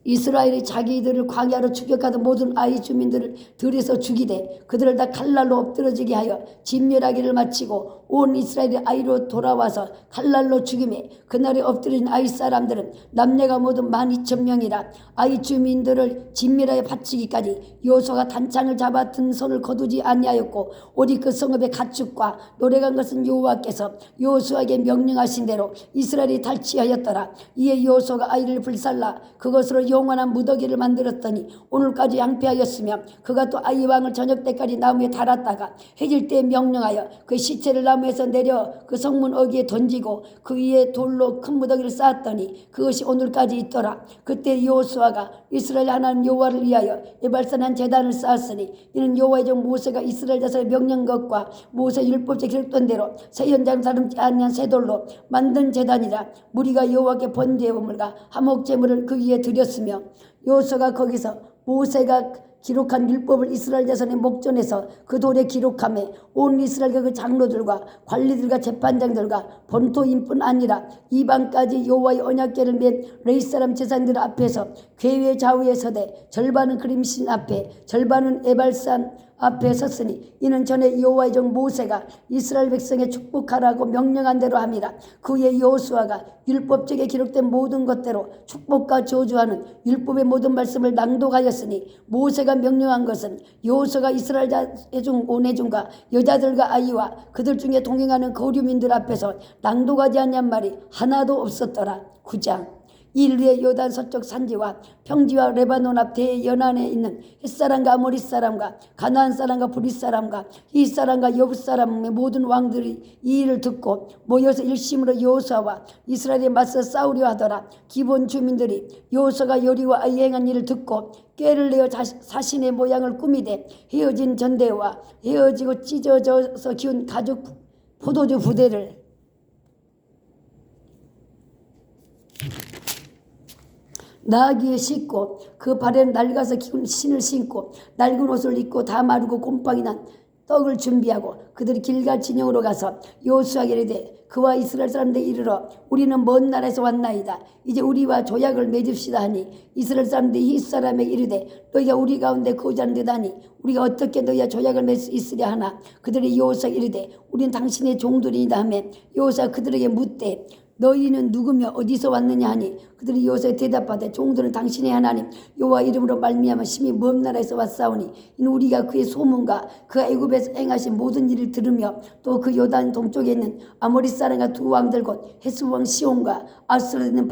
이스라엘이 자기들을 광야로 추격하던 모든 아이 주민들을 들여서 죽이되 그들을 다 칼날로 엎드러지게 하여 진멸하기를 마치고 온 이스라엘이 아이로 돌아와서 칼날로 죽임에 그날에 엎드린 아이 사람들은 남녀가 모두 12,000명이라. 아이 주민들을 진멸하여 바치기까지 여호수아가 단창을 잡아 든 손을 거두지 아니하였고 오직 그 성읍의 가축과 노래간 것은 여호와께서 여호수아에게 명령하신 대로 이스라엘이 탈취하였더라. 이에 여호수아가 아이를 불살라 그것으로 영원한 무더기를 만들었더니 오늘까지 양패하였으며 그가 또 아이 왕을 저녁 때까지 나무에 달았다가 해질 때에 명령하여 그 시체를 나무에서 내려 그 성문 어귀에 던지고 그 위에 돌로 큰 무더기를 쌓았더니 그것이 오늘까지 있더라. 그때 여호수아가 이스라엘 하나님 여호와를 위하여 에발산한 제단을 쌓았으니 이는 여호와의 종 모세가 이스라엘 자손의 명령 것과 모세 율법에 기록된 대로 새 현장 다름지 아니한 새 돌로 만든 제단이라. 무리가 여호와께 번제물과 화목 제물을 그 위에 드렸으며 여호수아가 거기서 모세가 기록한 율법을 이스라엘 자손의 목전에서 그 돌에 기록하며 온 이스라엘과 그 장로들과 관리들과 재판장들과 본토인뿐 아니라 이방까지 여호와의 언약궤를 맨 레위 사람 제사장들 앞에서 궤의 좌우에 서되 절반은 그림신 앞에 절반은 에발산 앞에 섰으니 이는 전에 여호와의 종 모세가 이스라엘 백성에 축복하라고 명령한 대로 함이라. 그 후에 여호수아가 율법책에 기록된 모든 것대로 축복과 저주하는 율법의 모든 말씀을 낭독하였으니 모세가 명령한 것은 여호수아가 이스라엘 자중 온회중과 여자들과 아이와 그들 중에 동행하는 거류민들 앞에서 낭독하지 아니한 말이 하나도 없었더라. 9장. 인류의 요단 서쪽 산지와 평지와 레바논 앞 대연안에 있는 햇사람과 아모리 사람과 가나안 사람과 브릿 사람과 이 사람과 여부 사람의 모든 왕들이 이 일을 듣고 모여서 일심으로 여호수아와 이스라엘에 맞서 싸우려 하더라. 기본 주민들이 여호수아가 여리고와 아이에 행한 일을 듣고 꾀를 내어 자신의 모양을 꾸미되 헤어진 전대와 헤어지고 찢어져서 기운 가죽 포도주 부대를 나귀에 싣고 그 발에는 낡아서 기운 신을 신고 낡은 옷을 입고 다 마르고 곰팡이 난 떡을 준비하고 그들이 길갈 진영으로 가서 여호수아에게 이르되 그와 이스라엘 사람들에게 이르러 우리는 먼 나라에서 왔나이다. 이제 우리와 조약을 맺읍시다 하니 이스라엘 사람들이 이 사람에게 이르되 너희가 우리 가운데 거주하는 듯하니 우리가 어떻게 너희와 조약을 맺을 수 있으랴 하나 그들이 여호수아에게 이르되 우리는 당신의 종들이다 하며 여호수아가 그들에게 묻되 너희는 누구며 어디서 왔느냐 하니 그들이 여호수아에 대답하되 종들은 당신의 하나님 여호와 이름으로 말미암아 심히 먼 나라에서 왔사오니 이는 우리가 그의 소문과 그가 애굽에서 행하신 모든 일을 들으며 또 그 요단 동쪽에 있는 아모리 사람과 두 왕들 곧 헤스본 시온과 아스로에 있는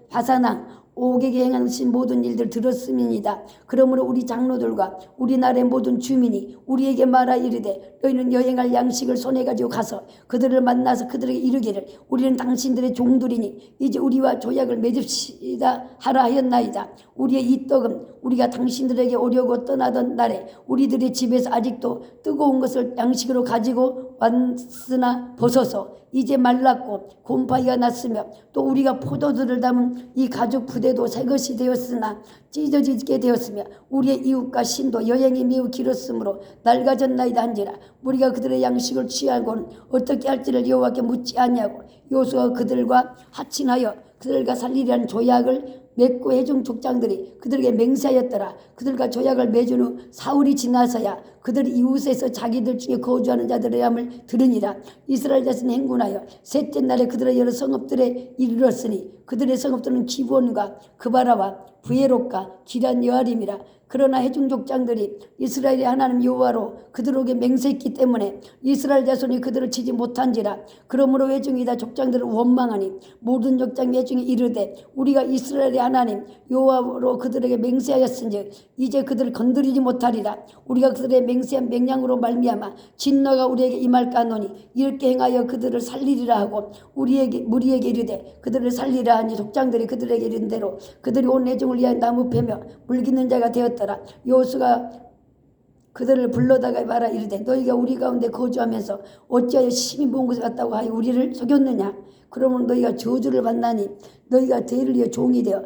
바사낭 옥에게 행하신 모든 일들 들었음이니이다. 그러므로 우리 장로들과 우리나라의 모든 주민이 우리에게 말하 이르되 너희는 여행할 양식을 손에 가지고 가서 그들을 만나서 그들에게 이르기를 우리는 당신들의 종들이니 이제 우리와 조약을 맺읍시다 하라 하였나이다. 우리의 이 떡은 우리가 당신들에게 오려고 떠나던 날에 우리들의 집에서 아직도 뜨거운 것을 양식으로 가지고 왔으나 벗어서 이제 말랐고 곰팡이가 났으며 또 우리가 포도주를 담은 이 가죽 부대도 새것이 되었으나 찢어지게 되었으며 우리의 이웃과 신도 여행이 매우 길었으므로 낡아졌나이다 한지라. 우리가 그들의 양식을 취하고는 어떻게 할지를 여호와께 묻지 아니하고 여호수아가 그들과 합친하여 그들과 살리라는 조약을 맺고 회중 족장들이 그들에게 맹세하였더라. 그들과 조약을 맺은 후 사흘이 지나서야 그들이 이웃에서 자기들 중에 거주하는 자들의 함을 들으니라. 이스라엘 자손이 행군하여 셋째 날에 그들의 여러 성읍들에 이르렀으니 그들의 성읍들은 기브온과 그바라와 부에롯과 기란 여아림이라. 그러나 회중 족장들이 이스라엘의 하나님 여호와로 그들에게 맹세했기 때문에 이스라엘 자손이 그들을 치지 못한지라. 그러므로 회중이 다 족장들을 원망하니 모든 족장 회중이 이르되 우리가 이스라엘의 하나님 여호와로 그들에게 맹세하였은즉 이제 그들을 건드리지 못하리라. 우리가 그들의 맹세한 맹량으로 말미암아 진노가 우리에게 임할까 하노니 이렇게 행하여 그들을 살리리라 하고 무리에게 이르되 그들을 살리라 하니 족장들이 그들에게 이른 대로 그들이 온 회중을 위하여 나무 패며 물기는 자가 되었더라. 여호수아가 그들을 불러다가 말하 이르되 너희가 우리 가운데 거주하면서 어찌하여 심히 먼 곳에 갔다고 하여 우리를 속였느냐. 그러면 너희가 저주를 받나니 너희가 대를 위해 종이 되어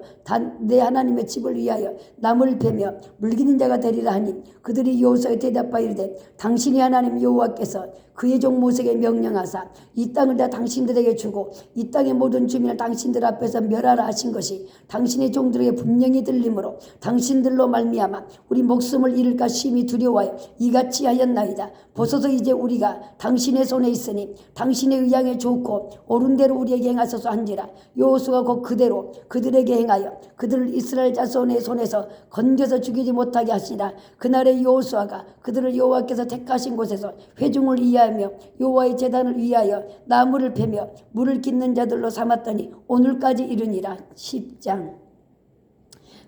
내 하나님의 집을 위하여 나무를 패며 물기는 자가 되리라 하니 그들이 여호수아에 대답하여 이르되 당신이 하나님 여호와께서 그의 종 모세에게 명령하사 이 땅을 다 당신들에게 주고 이 땅의 모든 주민을 당신들 앞에서 멸하라 하신 것이 당신의 종들에게 분명히 들리므로 당신들로 말미암아 우리 목숨을 잃을까 심히 두려워하여 이같이 하였나이다. 보소서 이제 우리가 당신의 손에 있으니 당신의 의향에 좋고 옳은 대로 우리에게 행하소서 한지라. 여호수아가 곧 그대로 그들에게 행하여 그들을 이스라엘 자손의 손에서 건져서 죽이지 못하게 하시라. 그날의 여호수아가 그들을 여호와께서 택하신 곳에서 회중을 이해하며 여호와의 제단을 위하여 나무를 패며 물을 깃는 자들로 삼았더니 오늘까지 이르니라. 10장.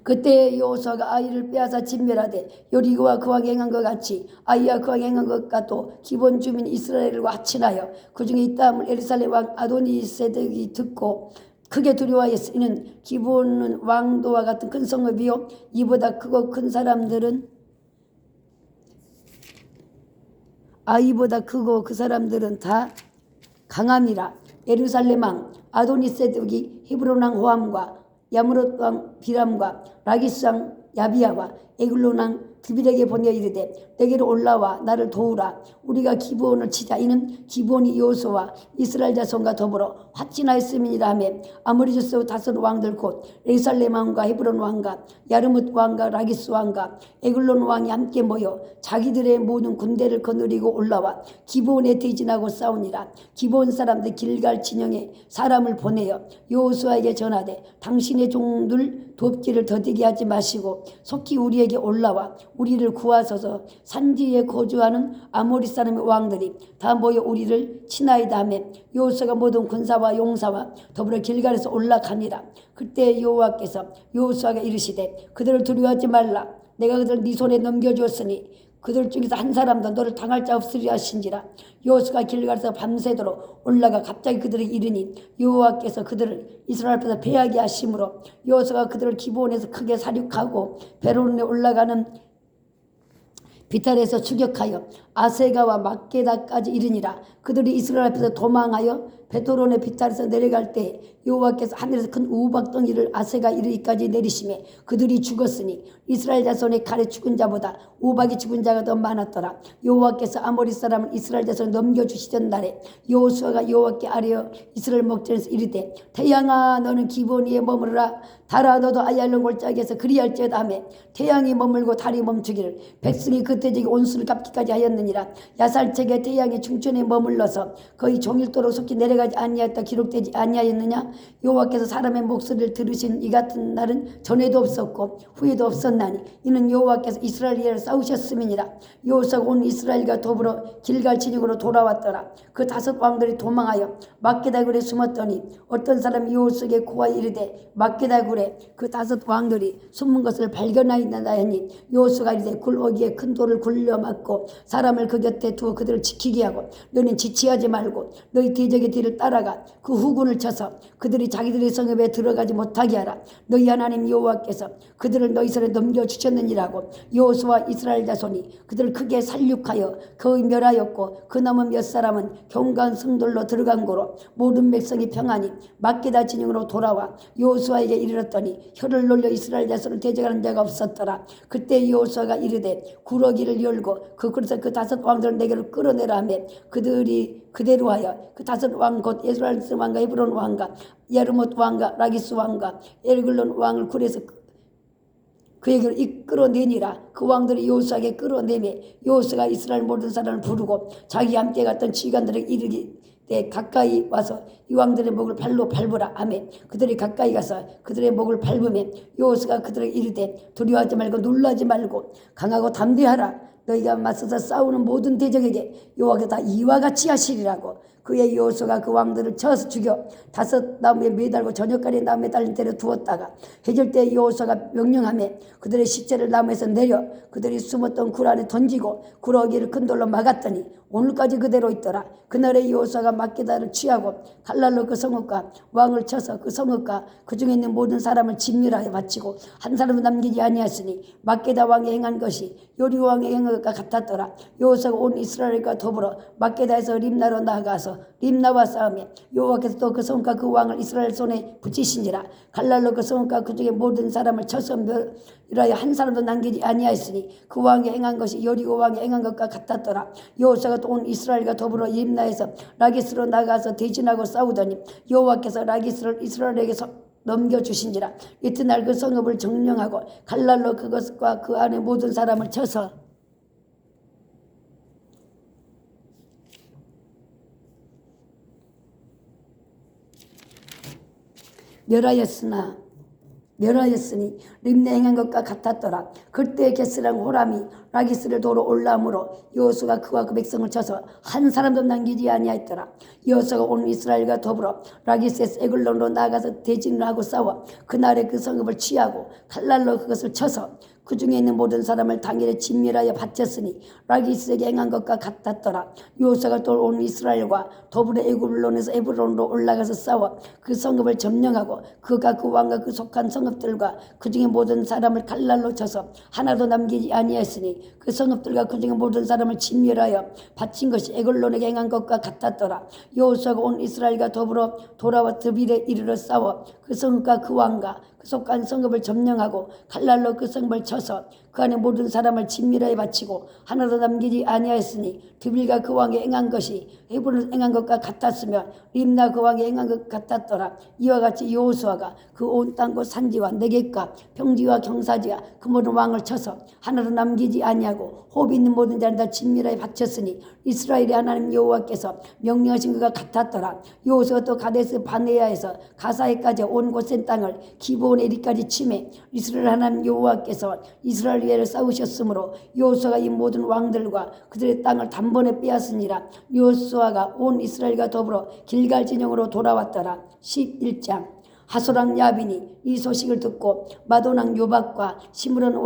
그때 여호수아가 아이를 빼앗아 진멸하되 여리고와 그 왕이 행한 것 같이 아이와 그 왕이 행한 것과 또 기본 주민 이스라엘과 합친하여 그 중에 있다 함을 예루살렘 왕 아도니세덱이 듣고 크게 두려워하였으. 이는 기본은 왕도와 같은 큰 성읍이요 이보다 크고 큰 사람들은 아이보다 크고 그 사람들은 다 강함이라. 예루살렘 왕 아도니세덱이 히브론 왕 호함과 야무롯 왕 비람과 라기스 왕 야비야와 에글론 왕 드빌에게 보내어 이르되 내게로 올라와 나를 도우라. 우리가 기브온을 치자. 이는 기브온이 여호수아와 이스라엘 자손과 더불어 확진하였음이니라 하며 아모리 족속 다섯 왕들 곧 예루살렘 왕과 헤브론 왕과 야르뭇 왕과 라기스 왕과 에글론 왕이 함께 모여 자기들의 모든 군대를 거느리고 올라와 기브온에 대진하고 싸우니라. 기브온 사람들 길갈 진영에 사람을 보내어 여호수아에게 전하되 당신의 종들 돕기를 더디게 하지 마시고 속히 우리에게 올라와 우리를 구하소서. 산지에 거주하는 아모리 사람의 왕들이 다 모여 우리를 치나이다 하며 여호수아가 모든 군사와 용사와 더불어 길갈에서 올라가니라. 그때 여호와께서 여호수아가 이르시되 그들을 두려워하지 말라. 내가 그들을 네 손에 넘겨주었으니 그들 중에서 한 사람도 너를 당할 자 없으리 하신지라. 여호수아가 길갈에서 밤새도록 올라가 갑자기 그들에게 이르니 여호와께서 그들을 이스라엘 앞에서 패하게 하심으로 여호수아가 그들을 기브온에서 크게 사륙하고 베로론에 올라가는 비탈에서 추격하여 아세가와 막게다까지 이르니라. 그들이 이스라엘 앞에서 도망하여 베토론의 비탈에서 내려갈 때 여호와께서 하늘에서 큰 우박덩이를 아세가 이르기까지 내리시매 그들이 죽었으니 이스라엘 자손의 칼에 죽은 자보다 우박이 죽은 자가 더 많았더라. 여호와께서 아모리 사람을 이스라엘 자손에 넘겨주시던 날에 여호수아가 여호와께 아뢰어 이스라엘 목전에서 이르되 태양아 너는 기브온 위에 머무르라. 달아 너도 아얄론 골짜기에서 그리할지어다 하매 태양이 머물고 달이 멈추기를 백성이 그때저기 온수를 갚기까지 하였느니라. 야살책에 태양이 중천에 머물러서 거의 종일도록 속히 내려가지 아니하였다 기록되지 아니하였느냐. 여호와께서 사람의 목소리를 들으신 이 같은 날은 전에도 없었고 후에도 없었나니 이는 여호와께서 이스라엘을 싸우셨음이니라. 여호수아가 온 이스라엘과 더불어 길갈 진영으로 돌아왔더라. 그 다섯 왕들이 도망하여 막게다굴에 숨었더니 어떤 사람이 여호수아에게 고하여 이르되 막게다굴에 그 다섯 왕들이 숨은 것을 발견하였나이다 하니 여호수아가 이르되 굴오기에 큰 돌을 굴려 맞고 사람을 그 곁에 두어 그들을 지키게 하고 너는 지체하지 말고 너희 대적의 뒤를 따라가 그 후군을 쳐서 그들이 자기들의 성읍에 들어가지 못하게 하라. 너희 하나님 여호와께서 그들을 너희 손에 넘겨주셨느니라고. 여호수아 이스라엘 자손이 그들을 크게 살육하여 거의 멸하였고 그 남은 몇 사람은 경관 성들로 들어간 고로 모든 백성이 평안히 막게다 진영으로 돌아와 여호수아에게 이르렀더니 혀를 놀려 이스라엘 자손을 대적하는 자가 없었더라. 그때 여호수아가 이르되 구러기를 열고 그릇에서 그 다섯 왕들을 내게로 끌어내라 하며 그들이 그대로 하여 그 다섯 왕 곧 예스라엘스 왕과 헤브론 왕과 예르못 왕과 라기스 왕과 엘글론 왕을 굴에서 그에게로 이끌어내니라. 그 왕들이 여호수아에게 끌어내매 여호수아가 이스라엘 모든 사람을 부르고 자기 함께 갔던 지휘관들에게 이르기때 가까이 와서 이 왕들의 목을 발로 밟으라 하매 그들이 가까이 가서 그들의 목을 밟으며 여호수아가 그들에게 이르되 두려워하지 말고 놀라지 말고 강하고 담대하라. 너희가 맞서서 싸우는 모든 대적에게 여호와께서 다 이와 같이 하시리라고. 그의 여호수아가 그 왕들을 쳐서 죽여 다섯 나무에 매달고 저녁까지 나무에 달린 데로 두었다가 해질 때 여호수아가 명령하며 그들의 시체를 나무에서 내려 그들이 숨었던 굴 안에 던지고 구러기를 큰 돌로 막았더니 오늘까지 그대로 있더라. 그날에 여호수아가 막게다를 취하고 칼날로 그 성읍과 왕을 쳐서 그 성읍과 그 중에 있는 모든 사람을 진멸하여 바치고 한 사람도 남기지 아니하였으니 막게다 왕이 행한 것이 여리고 왕의 행한 것과 같았더라. 여호수아가 온 이스라엘과 더불어 막게다에서 림나로 나아가서 림나와 싸우며 여호와께서 또 그 성읍과 그 왕을 이스라엘 손에 붙이신지라. 칼날로 그 성읍과 그 중에 모든 사람을 쳐서 멸하여 한 사람도 남기지 아니하였으니 그 왕이 행한 것이 여리고 왕이 행한 것과 같았더라. 여호수아가 또 온 이스라엘과 더불어 림나에서 라기스로 나가서 대진하고 싸우더니 여호와께서 라기스를 이스라엘에게 넘겨주신지라. 이튿날 그 성읍을 점령하고 칼날로 그것과 그 안에 모든 사람을 쳐서 멸하였으니 림내 행한 것과 같았더라. 그때 게스랑 호람이 라기스를 도로 올라오므로 여호수아가 그와 그 백성을 쳐서 한 사람도 남기지 아니하였더라. 여호수아가 온 이스라엘과 더불어 라기스에서 에글론으로 나가서 대진을 하고 싸워 그날에 그 성읍을 취하고 칼날로 그것을 쳐서 그 중에 있는 모든 사람을 당일에 진멸하여 바쳤으니 라기스에게 행한 것과 같았더라. 여호수아가 또 온 이스라엘과 더불어 에글론에서 에브론으로 올라가서 싸워 그 성읍을 점령하고 그가 그 왕과 그 속한 성읍들과 그 중에 모든 사람을 칼날로 쳐서 하나도 남기지 아니하였으니 그 성읍들과 그 중에 모든 사람을 진멸하여 바친 것이 에글론에게 행한 것과 같았더라. 여호수아가 온 이스라엘과 더불어 돌아와 드빌에 이르러 싸워 그 성읍과 그 왕과 그 속한 성읍을 점령하고 칼날로 그 성읍을 쳐서 그 안에 모든 사람을 진멸하여 바치고 하나도 남기지 아니하였으니 드빌과 그 왕이 행한 것이 헤브론에서 행한 것과 같았으며 림나 그 왕이 행한 것 같았더라. 이와 같이 여호수아가 그 온 땅과 산지와 내겝과 평지와 경사지와 그 모든 왕을 쳐서 하나도 남기지 아니하고 호흡이 있는 모든 자를 다 진멸하여 바쳤으니 이스라엘의 하나님 여호와께서 명령하신 것과 같았더라. 여호수아가 또 가데스 바네아에서 가사에까지 온 고센 땅을 기브온 기브온에 이리까지 침해 이스라엘 하나님 여호와께서 이스라엘 위에 싸우셨으므로 여호수아가 이 모든 왕들과 그들의 땅을 단번에 빼앗으니라. 여호수아가 온 이스라엘과 더불어 길갈 진영으로 돌아왔더라. 11장. 하솔왕 야빈이 이 소식을 듣고 마돈왕 요박과 시므론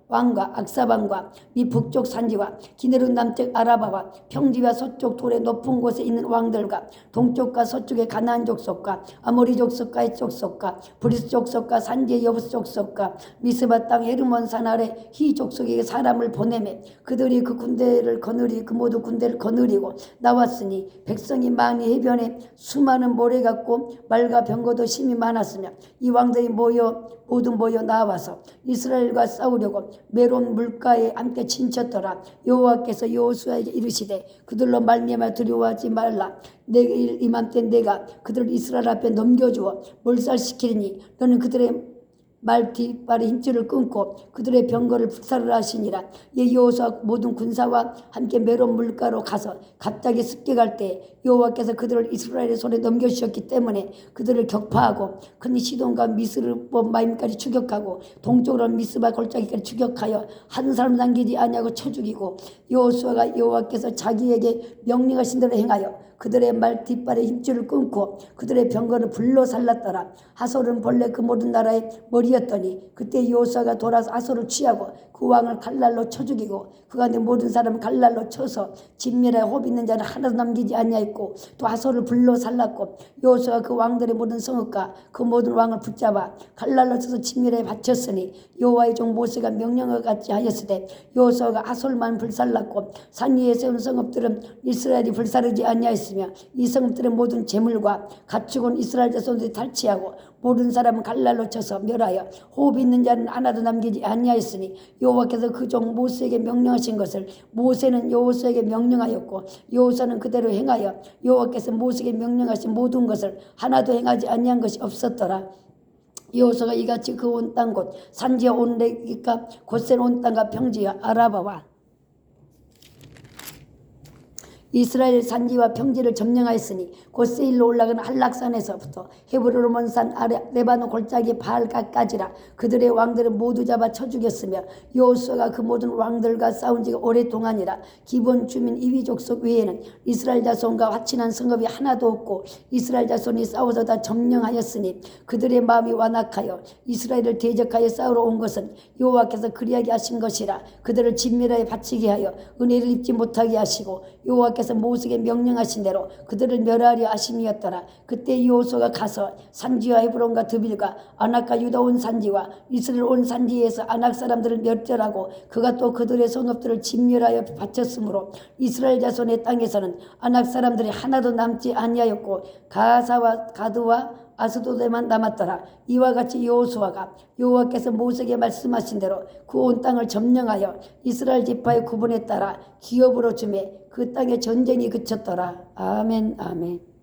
왕과 악사방과 미 북쪽 산지와 기네론 남쪽 아라바와 평지와 서쪽 돌의 높은 곳에 있는 왕들과 동쪽과 서쪽의 가나안 족속과 아모리 족속과 족속과 브리스 족속과 산지의 여부스 족속과 미스바 땅 헤르몬 산 아래 히 족속에게 사람을 보내매 그들이 그 군대를 거느리 그 모두 군대를 거느리고 나왔으니 백성이 많이 해변에 수많은 모래 같고 말과 병거도 심히 많았으며 이 왕들이 모두 모여 나와서 이스라엘과 싸우려고 메론 물가에 함께 친쳤더라. 여호와께서 여호수아에게 이르시되 그들로 말미암아 두려워하지 말라. 내일 이맘때 내가 그들을 이스라엘 앞에 넘겨주어 몰살시키리니 너는 그들의 말 뒷발의 힘줄을 끊고 그들의 병거를 불살을 하시니라. 여호수아 모든 군사와 함께 메론 물가로 가서 갑자기 습격할 때 여호와께서 그들을 이스라엘의 손에 넘겨주셨기 때문에 그들을 격파하고 큰 시돈과 미스르보마임까지 추격하고 동쪽으로 미스바 골짜기까지 추격하여 한 사람 남기지 아니하고 쳐 죽이고 여호수아가 여호와께서 자기에게 명령하신 대로 행하여 그들의 말 뒷발의 힘줄을 끊고 그들의 병거를 불로 살랐더라. 하솔은 본래 그 모든 나라의 머리였더니 그때 여호수아가 돌아서 하솔을 취하고 그 왕을 칼날로 쳐 죽이고 그 가운데 모든 사람을 칼날로 쳐서 진멸하여 호흡 있는 자는 하나도 남기지 아니하였고 또 하솔을 불로 살랐고 여호수아가 그 왕들의 모든 성읍과 그 모든 왕을 붙잡아 칼날로 쳐서 진멸하여 바쳤으니 여호와의 종 모세가 명령을 같이 하였으되 여호수아가 하솔만 불살랐고 산 위에 세운 성읍들은 이스라엘이 불사르지 아니하였으며 이 성읍들의 모든 재물과 가축은 이스라엘 자손들이 탈취하고 모든 사람은 칼날로 쳐서 멸하여 호흡 있는 자는 하나도 남기지 아니하였으니 여호와께서 그 종 모세에게 명령하신 것을 모세는 여호수아에게 명령하였고 여호수아는 그대로 행하여 여호와께서 모세에게 명령하신 모든 것을 하나도 행하지 아니한 것이 없었더라. 여호수아가 이같이 그 온 땅 곧 산지와 온 레기가 곧센 온 땅과 평지와 아라바와 이스라엘 산지와 평지를 점령하였으니 곧 세일로 올라가는 한락산에서부터 헤브론 먼산 아래 레바논 골짜기 바알가까지라. 그들의 왕들은 모두 잡아 쳐 죽였으며 여호수아가 그 모든 왕들과 싸운 지가 오랫동안이라. 기본 주민 이위 족속 외에는 이스라엘 자손과 화친한 성읍이 하나도 없고 이스라엘 자손이 싸워서 다 점령하였으니 그들의 마음이 완악하여 이스라엘을 대적하여 싸우러 온 것은 여호와께서 그리하게 하신 것이라. 그들을 진멸하여 바치게 하여 은혜를 입지 못하게 하시고 여호와께서 모세에게 명령하신 대로 그들을 멸하려 하심이었더라. 그때 여호수아가 가서 산지와 헤브론과 드빌과 아낙과 유다 온 산지와 이스라엘 온 산지에서 아낙 사람들을 멸절하고 그가 또 그들의 성읍들을 진멸하여 바쳤으므로 이스라엘 자손의 땅에서는 아낙 사람들이 하나도 남지 아니하였고 가사와 가드와 아스도드에만 남았더라. 이와 같이 여호수아가 여호와께서 모세에게 말씀하신 대로 그 온 땅을 점령하여 이스라엘 지파의 구분에 따라 기업으로 주매 그 땅에 전쟁이 그쳤더라. 아멘 아멘.